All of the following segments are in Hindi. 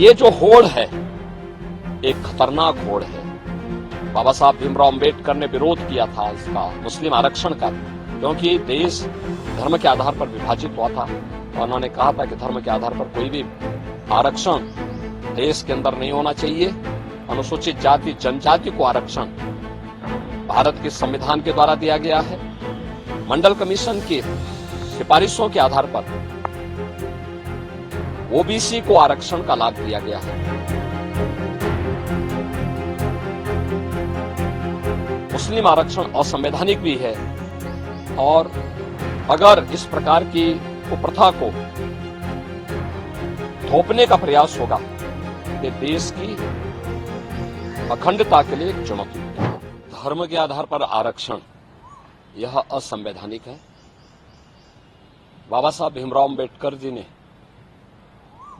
ये जो होड़ है एक खतरनाक होड़ है। बाबा साहब भीमराव अंबेडकर ने विरोध किया था इसका, मुस्लिम आरक्षण का, क्योंकि देश धर्म के आधार पर विभाजित हुआ था और उन्होंने कहा था कि धर्म के आधार पर कोई भी आरक्षण देश के अंदर नहीं होना चाहिए। अनुसूचित जाति जनजाति को आरक्षण भारत के संविधान के द्वारा दिया गया है। मंडल कमीशन की सिफारिशों के आधार पर ओबीसी को आरक्षण का लाभ दिया गया है। मुस्लिम आरक्षण असंवैधानिक भी है और अगर इस प्रकार की कुप्रथा को थोपने का प्रयास होगा तो देश की अखंडता के लिए एक चुनौती है। धर्म के आधार पर आरक्षण यह असंवैधानिक है। बाबा साहब भीमराव अंबेडकर जी ने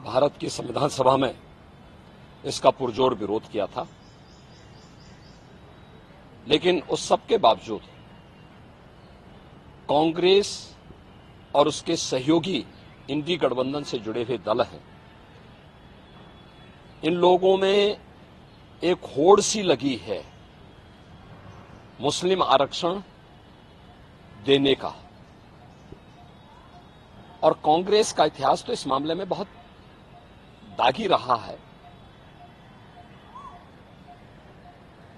भारत की संविधान सभा में इसका पुरजोर विरोध किया था, लेकिन उस सब के बावजूद कांग्रेस और उसके सहयोगी इंडी गठबंधन से जुड़े हुए दल हैं, इन लोगों में एक होड़ सी लगी है मुस्लिम आरक्षण देने का। और कांग्रेस का इतिहास तो इस मामले में बहुत दागी रहा है।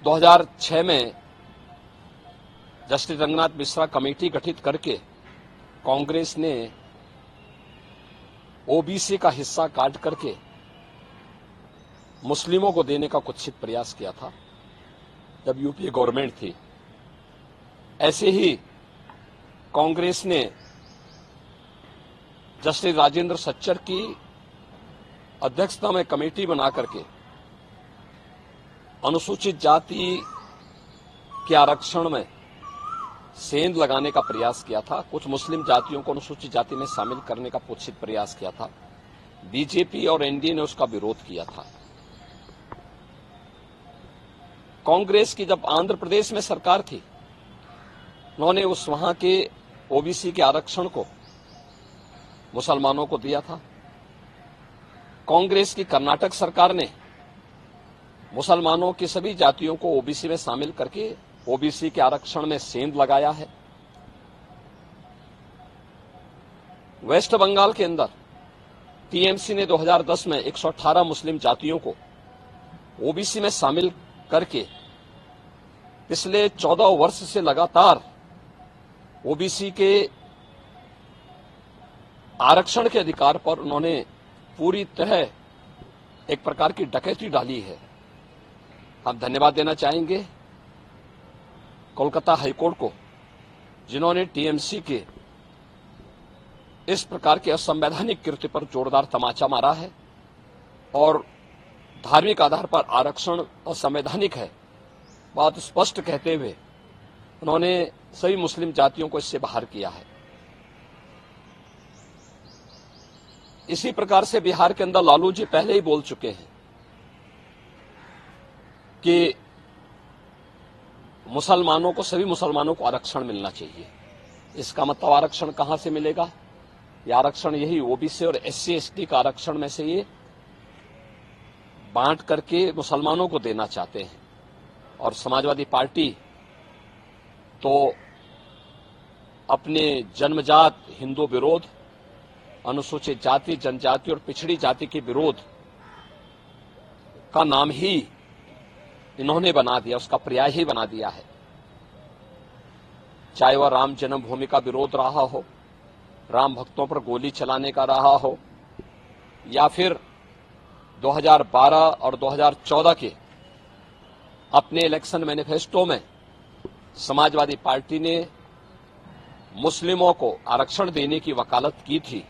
2006 में जस्टिस रंगनाथ मिश्रा कमेटी गठित करके कांग्रेस ने ओबीसी का हिस्सा काट करके मुस्लिमों को देने का कुत्सित प्रयास किया था जब यूपीए गवर्नमेंट थी। ऐसे ही कांग्रेस ने जस्टिस राजेंद्र सच्चर की अध्यक्षता में कमेटी बना करके अनुसूचित जाति के आरक्षण में सेंध लगाने का प्रयास किया था। कुछ मुस्लिम जातियों को अनुसूचित जाति में शामिल करने का कुत्सित प्रयास किया था। बीजेपी और एनडीए ने उसका विरोध किया था। कांग्रेस की जब आंध्र प्रदेश में सरकार थी, उन्होंने उस वहां के ओबीसी के आरक्षण को मुसलमानों को दिया था। कांग्रेस की कर्नाटक सरकार ने मुसलमानों की सभी जातियों को ओबीसी में शामिल करके ओबीसी के आरक्षण में सेंध लगाया है। वेस्ट बंगाल के अंदर टीएमसी ने 2010 में 118 मुस्लिम जातियों को ओबीसी में शामिल करके पिछले 14 वर्ष से लगातार ओबीसी के आरक्षण के अधिकार पर उन्होंने पूरी तरह एक प्रकार की डकैती डाली है। हम धन्यवाद देना चाहेंगे कोलकाता हाईकोर्ट को, जिन्होंने टीएमसी के इस प्रकार के असंवैधानिक कृत्य पर जोरदार तमाचा मारा है और धार्मिक आधार पर आरक्षण असंवैधानिक है बात स्पष्ट कहते हुए उन्होंने सभी मुस्लिम जातियों को इससे बाहर किया है। इसी प्रकार से बिहार के अंदर लालू जी पहले ही बोल चुके हैं कि मुसलमानों को, सभी मुसलमानों को आरक्षण मिलना चाहिए। इसका मतलब आरक्षण कहां से मिलेगा? ये आरक्षण यही ओबीसी और एससी एसटी का आरक्षण में से ये बांट करके मुसलमानों को देना चाहते हैं। और समाजवादी पार्टी तो अपने जन्मजात हिंदू विरोध, अनुसूचित जाति जनजाति और पिछड़ी जाति के विरोध का नाम ही इन्होंने बना दिया, उसका पर्याय ही बना दिया है। चाहे वह राम जन्मभूमि का विरोध रहा हो, राम भक्तों पर गोली चलाने का रहा हो, या फिर 2012 और 2014 के अपने इलेक्शन मैनिफेस्टो में समाजवादी पार्टी ने मुस्लिमों को आरक्षण देने की वकालत की थी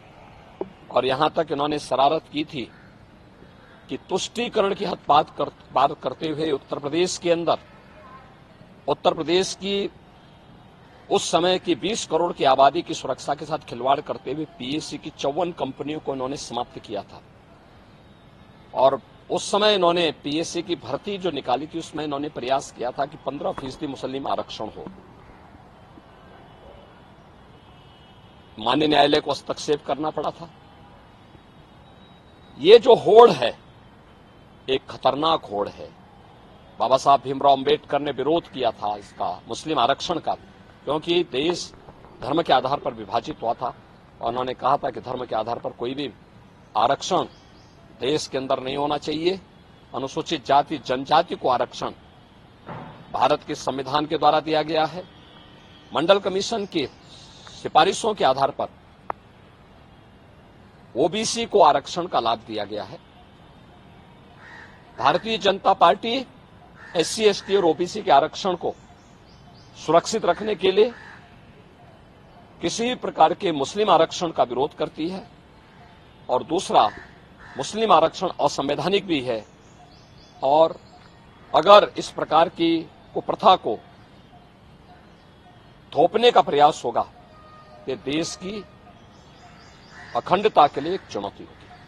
और यहां तक इन्होंने शरारत की थी कि तुष्टीकरण की हद बात करते हुए उत्तर प्रदेश के अंदर, उत्तर प्रदेश की उस समय की 20 करोड़ की आबादी की सुरक्षा के साथ खिलवाड़ करते हुए पीएससी की 54 कंपनियों को इन्होंने समाप्त किया था। और उस समय इन्होंने पीएससी की भर्ती जो निकाली थी उसमें इन्होंने प्रयास किया था कि 15% मुस्लिम आरक्षण हो। माननीय न्यायालय को हस्तक्षेप करना पड़ा था। ये जो होड़ है एक खतरनाक होड़ है। बाबा साहब भीमराव अंबेडकर ने विरोध किया था इसका, मुस्लिम आरक्षण का, क्योंकि देश धर्म के आधार पर विभाजित हुआ था और उन्होंने कहा था कि धर्म के आधार पर कोई भी आरक्षण देश के अंदर नहीं होना चाहिए। अनुसूचित जाति जनजाति को आरक्षण भारत के संविधान के द्वारा दिया गया है। मंडल कमीशन की सिफारिशों के आधार पर ओबीसी को आरक्षण का लाभ दिया गया है। Bharatiya Janata party SC, ST और ओबीसी के आरक्षण को सुरक्षित रखने के लिए किसी प्रकार के मुस्लिम आरक्षण का विरोध करती है और दूसरा, मुस्लिम आरक्षण असंवैधानिक भी है और अगर इस प्रकार की कुप्रथा को थोपने का प्रयास होगा तो देश की अखंडता के लिए एक चुनौती होगी।